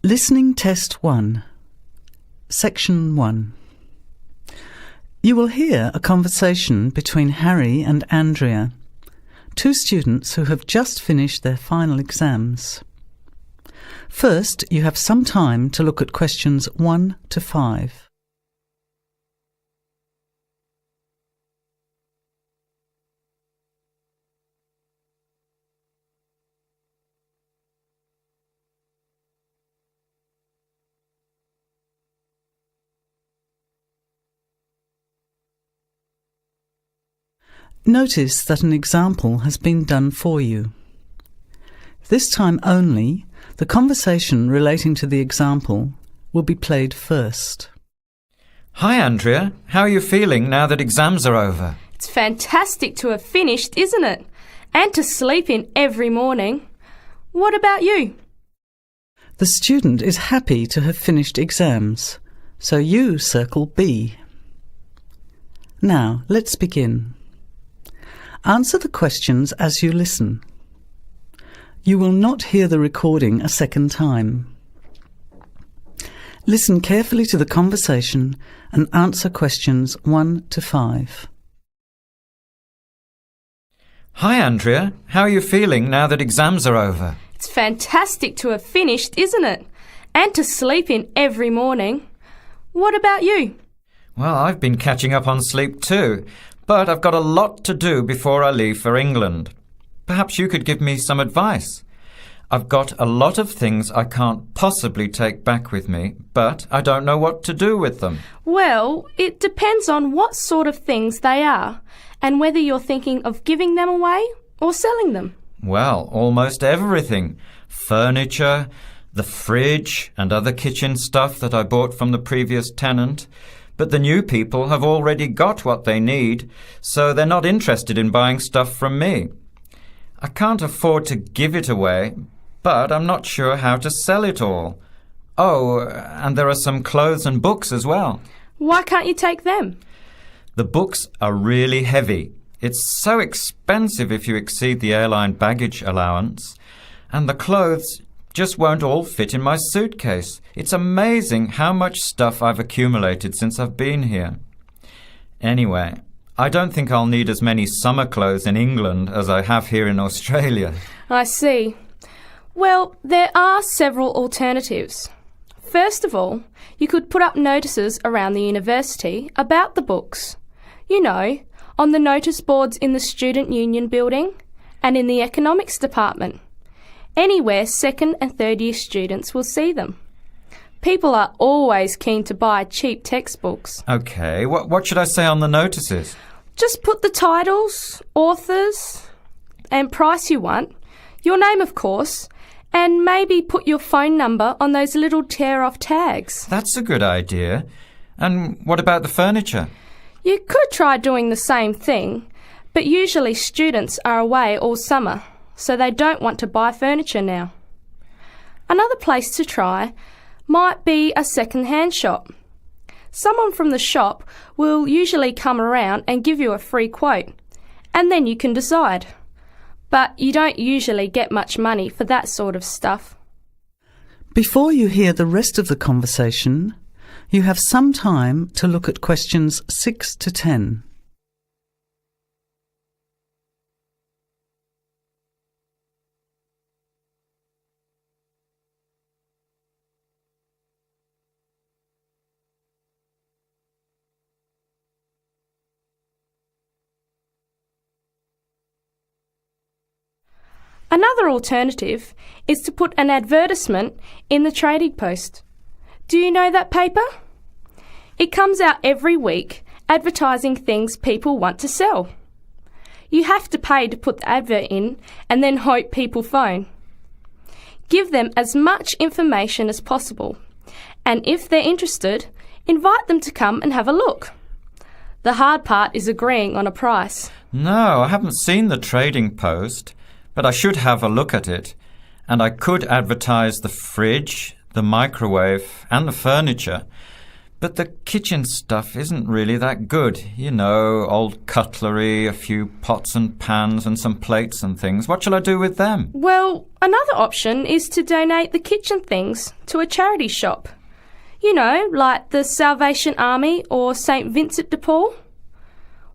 Listening Test 1, Section 1. You will hear a conversation between Harry and Andrea, two students who have just finished their final exams. First, you have some time to look at questions 1 to 5. Notice that an example has been done for you. This time only, the conversation relating to the example will be played first. Hi Andrea, how are you feeling now that exams are over? It's fantastic to have finished, isn't it? And to sleep in every morning. What about you? The student is happy to have finished exams, so you circle B. Now, let's begin. Answer the questions as you listen. You will not hear the recording a second time. Listen carefully to the conversation and answer questions 1 to 5. Hi Andrea, how are you feeling now that exams are over? It's fantastic to have finished, isn't it? And to sleep in every morning. What about you? Well, I've been catching up on sleep too, but I've got a lot to do before I leave for England. Perhaps you could give me some advice. I've got a lot of things I can't possibly take back with me, but I don't know what to do with them. Well, it depends on what sort of things they are, and whether you're thinking of giving them away or selling them. Well, almost everything. Furniture, the fridge and other kitchen stuff that I bought from the previous tenant. But the new people have already got what they need, so they're not interested in buying stuff from me. I can't afford to give it away, but I'm not sure how to sell it all. Oh, and there are some clothes and books as well. Why can't you take them? The books are really heavy. It's so expensive if you exceed the airline baggage allowance. And the clothes just won't all fit in my suitcase. It's amazing how much stuff I've accumulated since I've been here. Anyway, I don't think I'll need as many summer clothes in England as I have here in Australia. I see. Well, there are several alternatives. First of all, you could put up notices around the university about the books. You know, on the notice boards in the Student Union building and in the economics department. Anywhere second and third year students will see them. People are always keen to buy cheap textbooks. OK, what should I say on the notices? Just put the titles, authors and price you want, your name of course, and maybe put your phone number on those little tear-off tags. That's a good idea. And what about the furniture? You could try doing the same thing, but usually students are away all summer, so they don't want to buy furniture now. Another place to try might be a second-hand shop. Someone from the shop will usually come around and give you a free quote, and then you can decide. But you don't usually get much money for that sort of stuff. Before you hear the rest of the conversation, you have some time to look at questions 6 to 10. Another alternative is to put an advertisement in the Trading Post. Do you know that paper? It comes out every week advertising things people want to sell. You have to pay to put the advert in and then hope people phone. Give them as much information as possible, and if they're interested, invite them to come and have a look. The hard part is agreeing on a price. No, I haven't seen the Trading Post. But I should have a look at it, and I could advertise the fridge, the microwave and the furniture. But the kitchen stuff isn't really that good. You know, old cutlery, a few pots and pans and some plates and things. What shall I do with them? Well, another option is to donate the kitchen things to a charity shop. You know, like the Salvation Army or St. Vincent de Paul.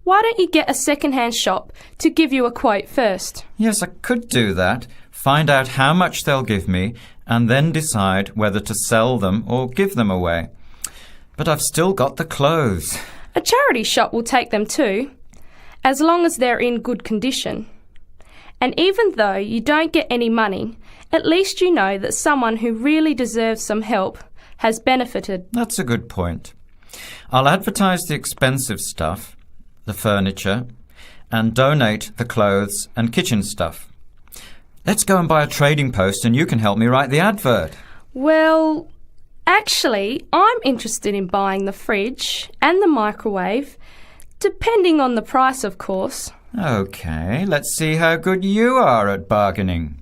Why don't you get a second-hand shop to give you a quote first? Yes, I could do that. Find out how much they'll give me and then decide whether to sell them or give them away. But I've still got the clothes. A charity shop will take them too, as long as they're in good condition. And even though you don't get any money, at least you know that someone who really deserves some help has benefited. That's a good point. I'll advertise the expensive stuff, the furniture, and donate the clothes and kitchen stuff. Let's go and buy a trading post and you can help me write the advert. Well, actually, I'm interested in buying the fridge and the microwave, depending on the price, of course. OK, let's see how good you are at bargaining.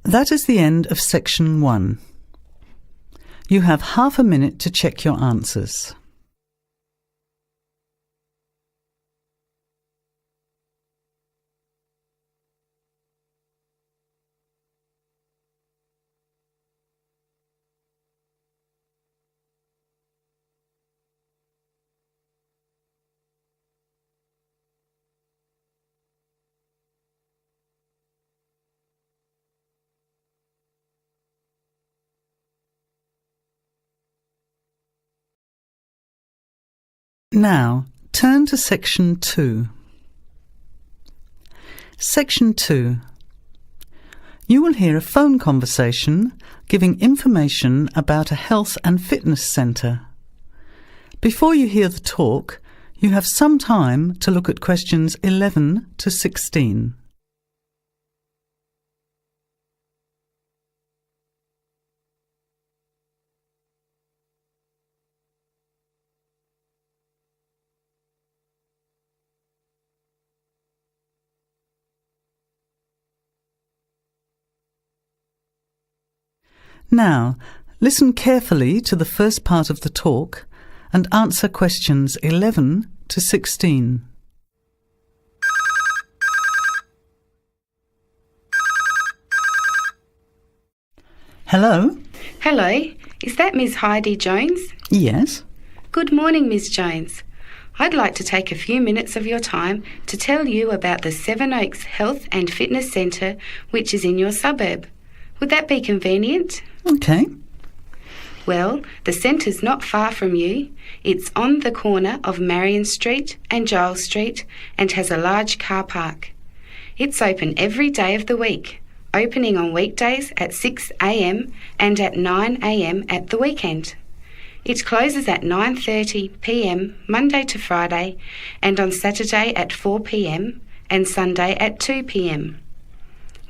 That is the end of section 1. You have half a minute to check your answers. Now, turn to Section 2. Section 2. You will hear a phone conversation giving information about a health and fitness centre. Before you hear the talk, you have some time to look at questions 11 to 16. Now, listen carefully to the first part of the talk and answer questions 11 to 16. Hello? Hello, is that Ms. Heidi Jones? Yes? Good morning, Ms. Jones. I'd like to take a few minutes of your time to tell you about the Seven Oaks Health and Fitness Centre, which is in your suburb. Would that be convenient? OK. Well, the centre's not far from you. It's on the corner of Marion Street and Giles Street and has a large car park. It's open every day of the week, opening on weekdays at 6 a.m. and at 9 a.m. at the weekend. It closes at 9:30 p.m. Monday to Friday and on Saturday at 4 p.m. and Sunday at 2 p.m.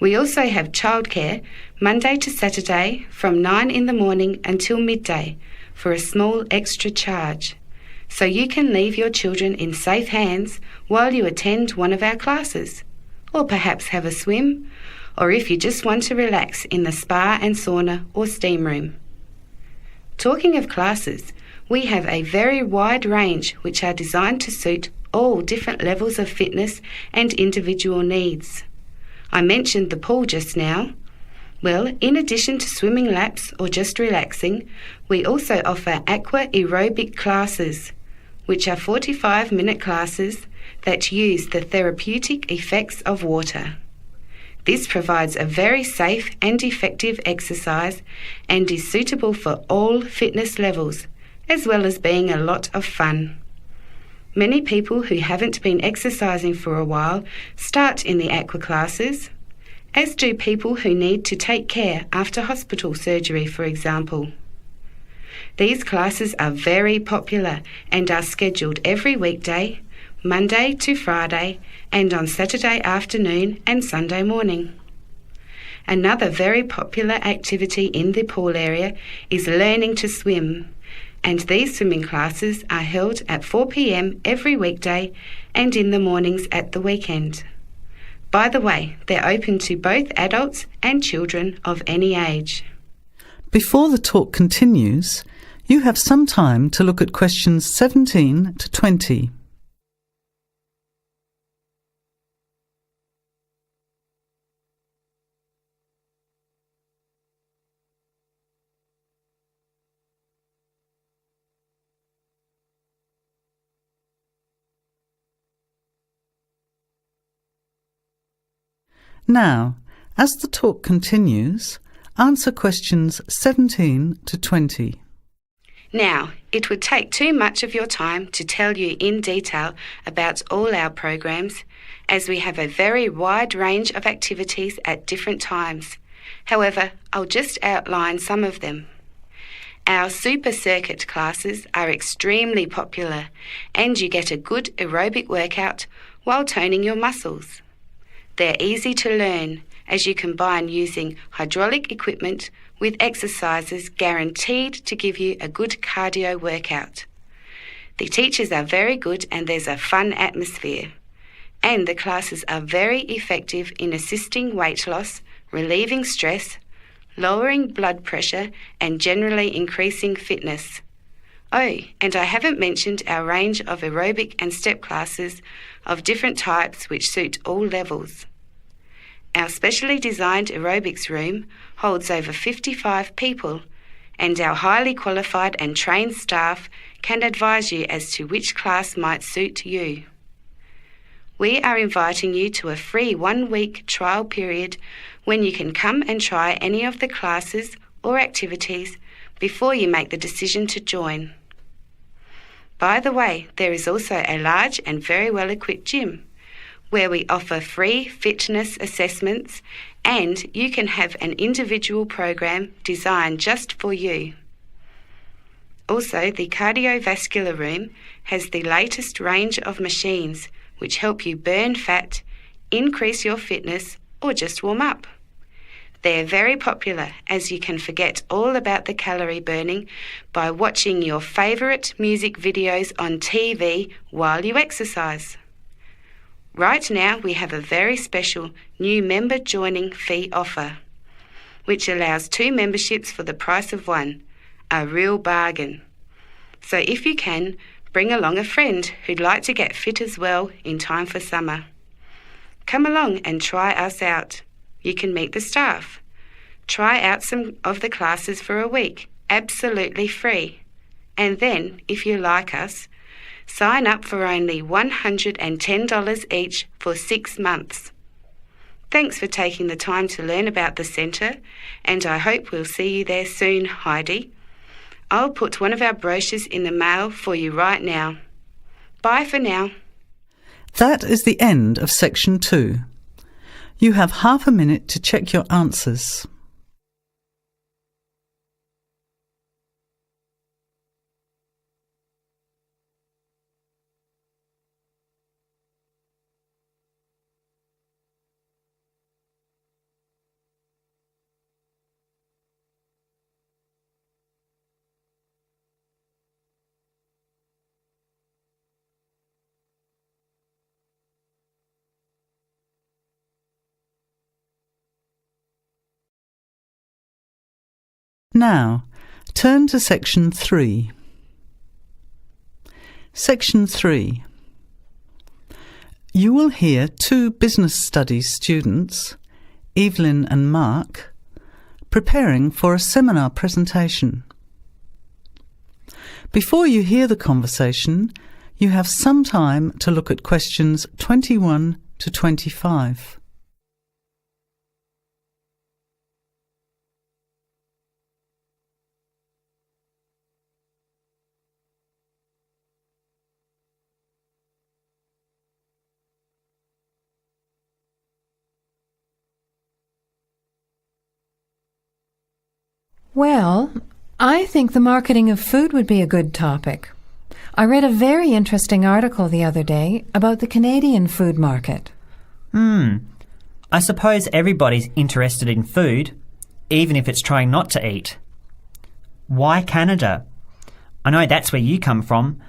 We also have childcare Monday to Saturday from 9 in the morning until midday for a small extra charge, so you can leave your children in safe hands while you attend one of our classes, or perhaps have a swim, or if you just want to relax in the spa and sauna or steam room. Talking of classes, we have a very wide range which are designed to suit all different levels of fitness and individual needs. I mentioned the pool just now. Well, in addition to swimming laps or just relaxing, we also offer aqua aerobic classes, which are 45-minute classes that use the therapeutic effects of water. This provides a very safe and effective exercise and is suitable for all fitness levels, as well as being a lot of fun. Many people who haven't been exercising for a while start in the aqua classes, as do people who need to take care after hospital surgery, for example. These classes are very popular and are scheduled every weekday, Monday to Friday, and on Saturday afternoon and Sunday morning. Another very popular activity in the pool area is learning to swim, and these swimming classes are held at 4 p.m. every weekday and in the mornings at the weekend. By the way, they're open to both adults and children of any age. Before the talk continues, You have some time to look at questions 17 to 20. Now, as the talk continues, answer questions 17 to 20. Now, it would take too much of your time to tell you in detail about all our programs, as we have a very wide range of activities at different times. However, I'll just outline some of them. Our super circuit classes are extremely popular, and you get a good aerobic workout while toning your muscles. They're easy to learn, as you combine using hydraulic equipment with exercises guaranteed to give you a good cardio workout. The teachers are very good and there's a fun atmosphere. And the classes are very effective in assisting weight loss, relieving stress, lowering blood pressure and generally increasing fitness. Oh, and I haven't mentioned our range of aerobic and step classes of different types which suit all levels. Our specially designed aerobics room holds over 55 people, and our highly qualified and trained staff can advise you as to which class might suit you. We are inviting you to a free 1-week trial period when you can come and try any of the classes or activities before you make the decision to join. By the way, there is also a large and very well-equipped gym, where we offer free fitness assessments and you can have an individual program designed just for you. Also, the cardiovascular room has the latest range of machines which help you burn fat, increase your fitness, or just warm up. They're very popular, as you can forget all about the calorie burning by watching your favourite music videos on TV while you exercise. Right now we have a very special new member joining fee offer, which allows 2 memberships for the price of 1, a real bargain. So if you can, bring along a friend who'd like to get fit as well in time for summer. Come along and try us out. You can meet the staff. Try out some of the classes for a week, absolutely free. And then, if you like us, sign up for only $110 each for 6 months. Thanks for taking the time to learn about the centre, and I hope we'll see you there soon, Heidi. I'll put one of our brochures in the mail for you right now. Bye for now. That is the end of section 2. You have half a minute to check your answers. Now, turn to section 3. Section 3. You will hear 2 business studies students, Evelyn and Mark, preparing for a seminar presentation. Before you hear the conversation, you have some time to look at questions 21 to 25. Well, I think the marketing of food would be a good topic. I read a very interesting article the other day about the Canadian food market. I suppose everybody's interested in food, even if it's trying not to eat. Why Canada? I know that's where you come from,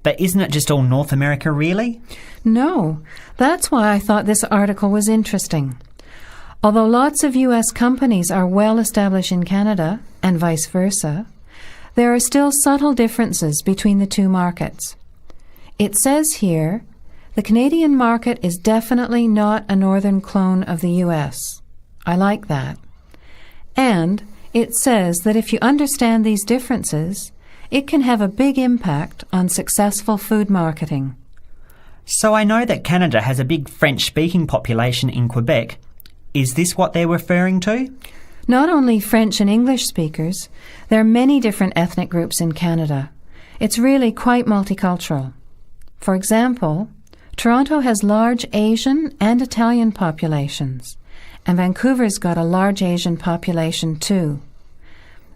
but isn't it just all North America, really? No, that's why I thought this article was interesting. Although lots of US companies are well established in Canada, and vice versa, there are still subtle differences between the two markets. It says here, the Canadian market is definitely not a northern clone of the US. I like that. And it says that if you understand these differences, it can have a big impact on successful food marketing. So I know that Canada has a big French-speaking population in Quebec. Is this what they're referring to? Not only French and English speakers, there are many different ethnic groups in Canada. It's really quite multicultural. For example, Toronto has large Asian and Italian populations, and Vancouver's got a large Asian population too.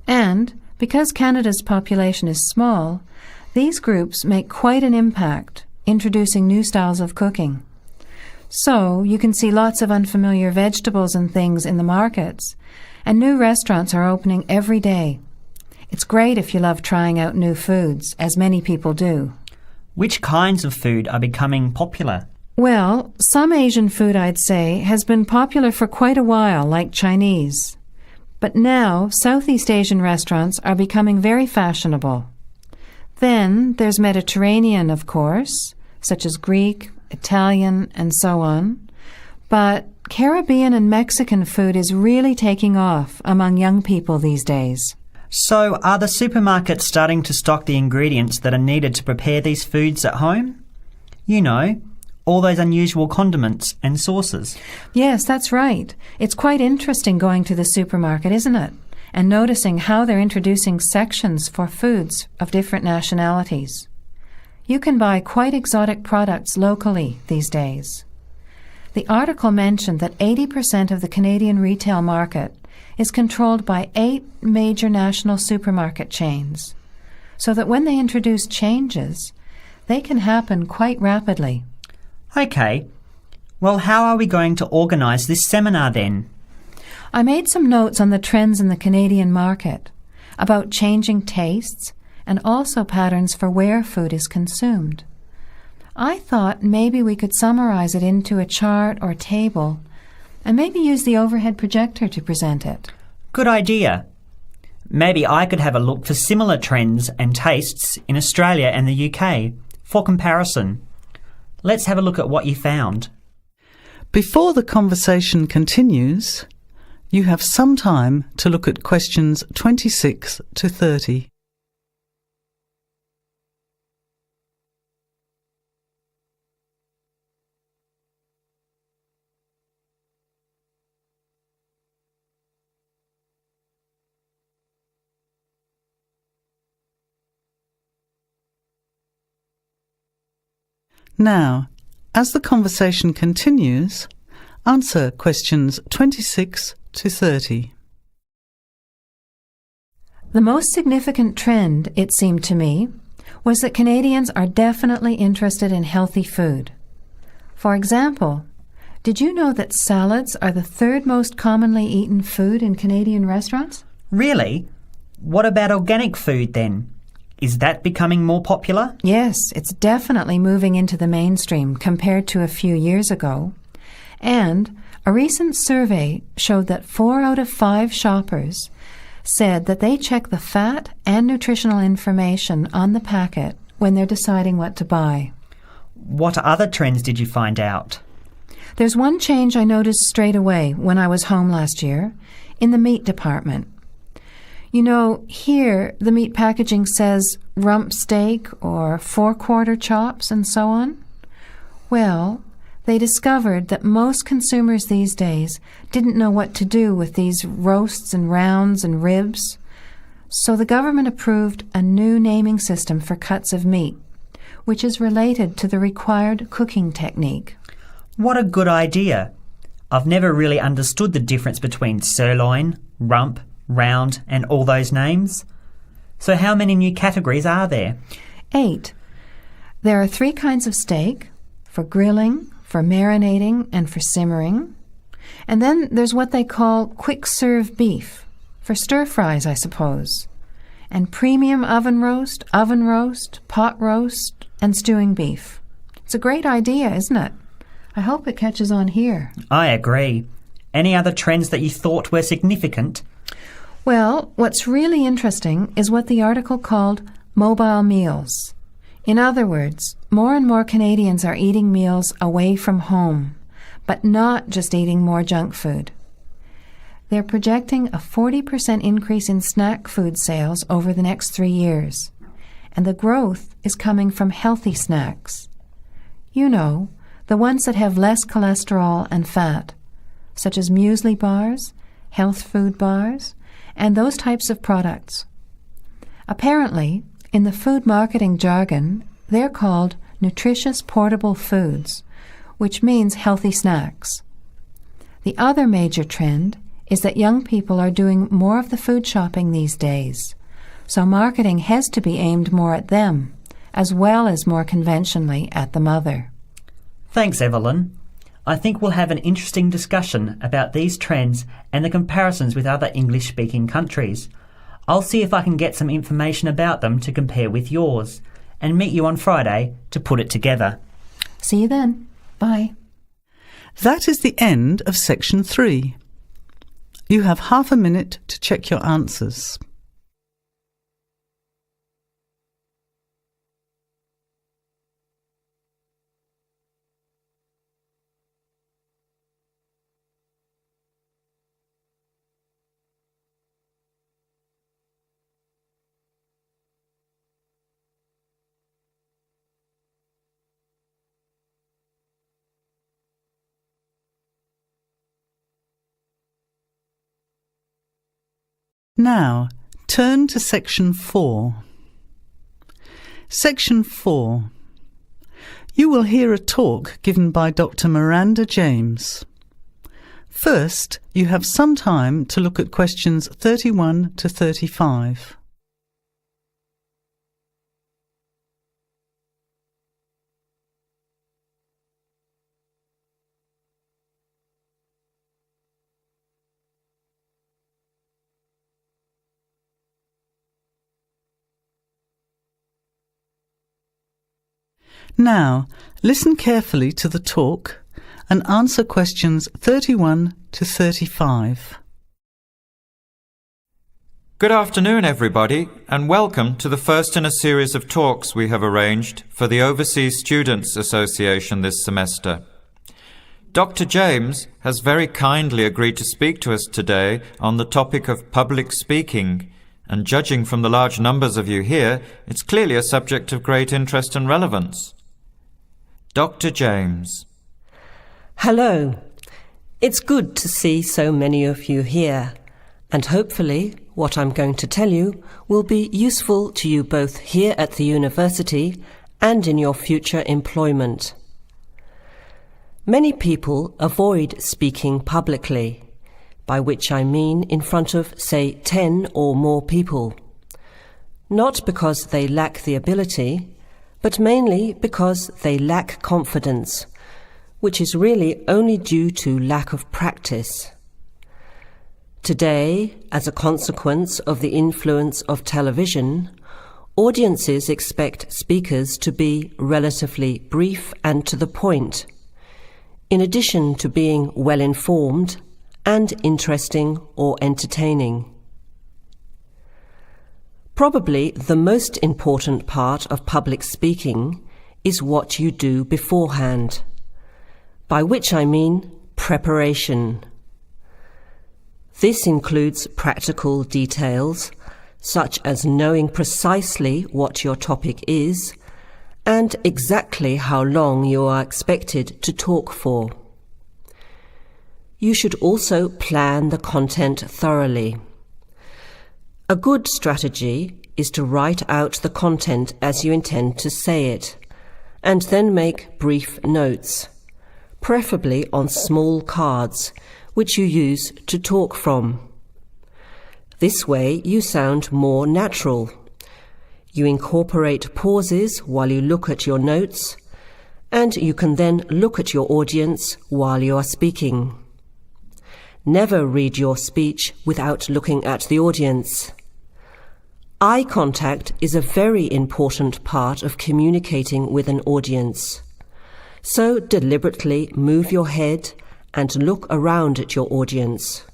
And because Canada's population is small, these groups make quite an impact, introducing new styles of cooking. So you can see lots of unfamiliar vegetables and things in the markets, and new restaurants are opening every day. It's great if you love trying out new foods, as many people do. Which kinds of food are becoming popular? Well, some Asian food, I'd say, has been popular for quite a while, like Chinese. But now, Southeast Asian restaurants are becoming very fashionable. Then there's Mediterranean, of course, such as Greek, Italian, and so on. But Caribbean and Mexican food is really taking off among young people these days. So are the supermarkets starting to stock the ingredients that are needed to prepare these foods at home? You know, all those unusual condiments and sauces. Yes, that's right. It's quite interesting going to the supermarket, isn't it? And noticing how they're introducing sections for foods of different nationalities. You can buy quite exotic products locally these days. The article mentioned that 80% of the Canadian retail market is controlled by 8 major national supermarket chains, so that when they introduce changes, they can happen quite rapidly. OK. Well, how are we going to organise this seminar then? I made some notes on the trends in the Canadian market, about changing tastes, and also patterns for where food is consumed. I thought maybe we could summarize it into a chart or table, and maybe use the overhead projector to present it. Good idea. Maybe I could have a look for similar trends and tastes in Australia and the UK for comparison. Let's have a look at what you found. Before the conversation continues, you have some time to look at questions 26 to 30. Now, as the conversation continues, answer questions 26 to 30. The most significant trend, it seemed to me, was that Canadians are definitely interested in healthy food. For example, did you know that salads are the 3rd most commonly eaten food in Canadian restaurants? Really? What about organic food then? Is that becoming more popular? Yes, it's definitely moving into the mainstream compared to a few years ago. And a recent survey showed that 4 out of 5 shoppers said that they check the fat and nutritional information on the packet when they're deciding what to buy. What other trends did you find out? There's one change I noticed straight away when I was home last year, in the meat department. You know, here the meat packaging says rump steak or 4-quarter chops and so on. Well, they discovered that most consumers these days didn't know what to do with these roasts and rounds and ribs. So the government approved a new naming system for cuts of meat, which is related to the required cooking technique. What a good idea. I've never really understood the difference between sirloin, rump, round and all those names. So how many new categories are there? 8. There are 3 kinds of steak, for grilling, for marinating, and for simmering. And then there's what they call quick-serve beef, for stir-fries, I suppose. And premium oven roast, pot roast, and stewing beef. It's a great idea, isn't it? I hope it catches on here. I agree. Any other trends that you thought were significant? Well, what's really interesting is what the article called mobile meals. In other words, more and more Canadians are eating meals away from home, but not just eating more junk food. They're projecting a 40% increase in snack food sales over the next 3 years, and the growth is coming from healthy snacks. You know, the ones that have less cholesterol and fat, such as muesli bars, health food bars, and those types of products. Apparently, in the food marketing jargon, they're called nutritious portable foods, which means healthy snacks. The other major trend is that young people are doing more of the food shopping these days, so marketing has to be aimed more at them, as well as more conventionally at the mother. Thanks, Evelyn. I think we'll have an interesting discussion about these trends and the comparisons with other English-speaking countries. I'll see if I can get some information about them to compare with yours, and meet you on Friday to put it together. See you then. Bye. That is the end of section 3. You have half a minute to check your answers. Now, turn to Section 4. Section 4. You will hear a talk given by Dr. Miranda James. First, you have some time to look at questions 31 to 35. Now, listen carefully to the talk and answer questions 31 to 35. Good afternoon, everybody, and welcome to the first in a series of talks we have arranged for the Overseas Students Association this semester. Dr. James has very kindly agreed to speak to us today on the topic of public speaking, and judging from the large numbers of you here, it's clearly a subject of great interest and relevance. Dr. James. Hello. It's good to see so many of you here, and hopefully what I'm going to tell you will be useful to you both here at the university and in your future employment. Many people avoid speaking publicly, by which I mean in front of, say, 10 or more people. Not because they lack the ability, but mainly because they lack confidence, which is really only due to lack of practice. Today, as a consequence of the influence of television, audiences expect speakers to be relatively brief and to the point, in addition to being well-informed and interesting or entertaining. Probably the most important part of public speaking is what you do beforehand, by which I mean preparation. This includes practical details, such as knowing precisely what your topic is and exactly how long you are expected to talk for. You should also plan the content thoroughly. A good strategy is to write out the content as you intend to say it, and then make brief notes, preferably on small cards, which you use to talk from. This way you sound more natural. You incorporate pauses while you look at your notes, and you can then look at your audience while you are speaking. Never read your speech without looking at the audience. Eye contact is a very important part of communicating with an audience. So deliberately move your head and look around at your audience.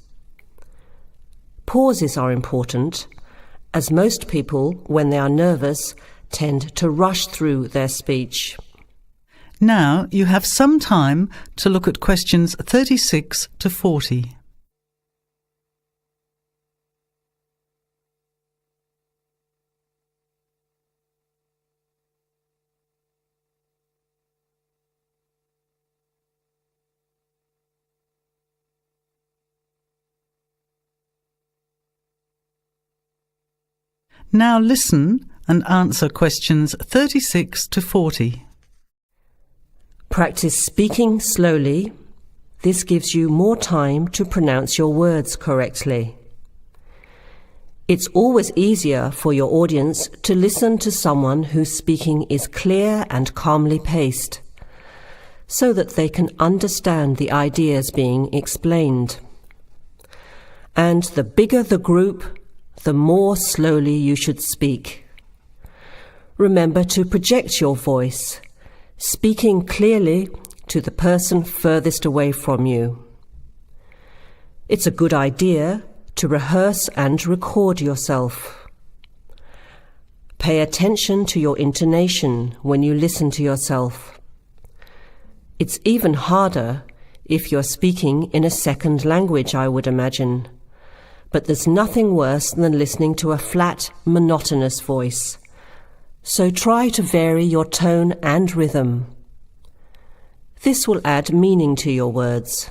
pauses are important, as most people, when they are nervous, tend to rush through their speech. Now you have some time to look at questions 36 to 40. Now listen and answer questions 36 to 40. Practice speaking slowly. This gives you more time to pronounce your words correctly. It's always easier for your audience to listen to someone whose speaking is clear and calmly paced, so that they can understand the ideas being explained. And the bigger the group, the more slowly you should speak. Remember to project your voice, speaking clearly to the person furthest away from you. It's a good idea to rehearse and record yourself. Pay attention to your intonation when you listen to yourself. It's even harder if you're speaking in a second language, I would imagine. But there's nothing worse than listening to a flat, monotonous voice. So try to vary your tone and rhythm. This will add meaning to your words.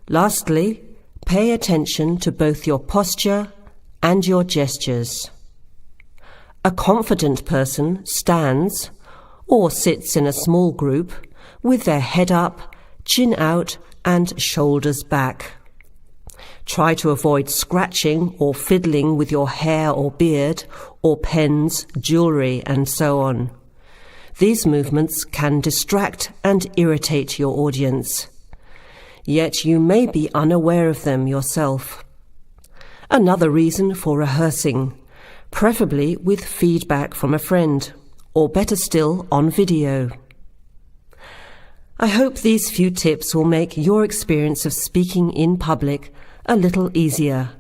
Lastly, pay attention to both your posture and your gestures. A confident person stands or sits in a small group with their head up, chin out, and shoulders back. Try to avoid scratching or fiddling with your hair or beard, or pens, jewellery, and so on. These movements can distract and irritate your audience. Yet you may be unaware of them yourself. Another reason for rehearsing, preferably with feedback from a friend, or better still, on video. I hope these few tips will make your experience of speaking in public a little easier.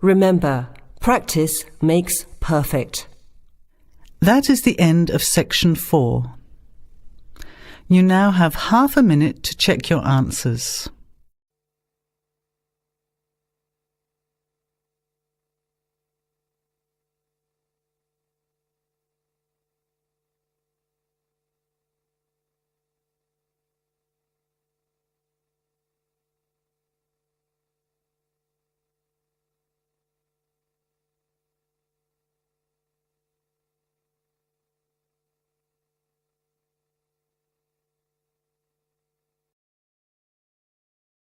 Remember, practice makes perfect. That is the end of section 4. You now have half a minute to check your answers.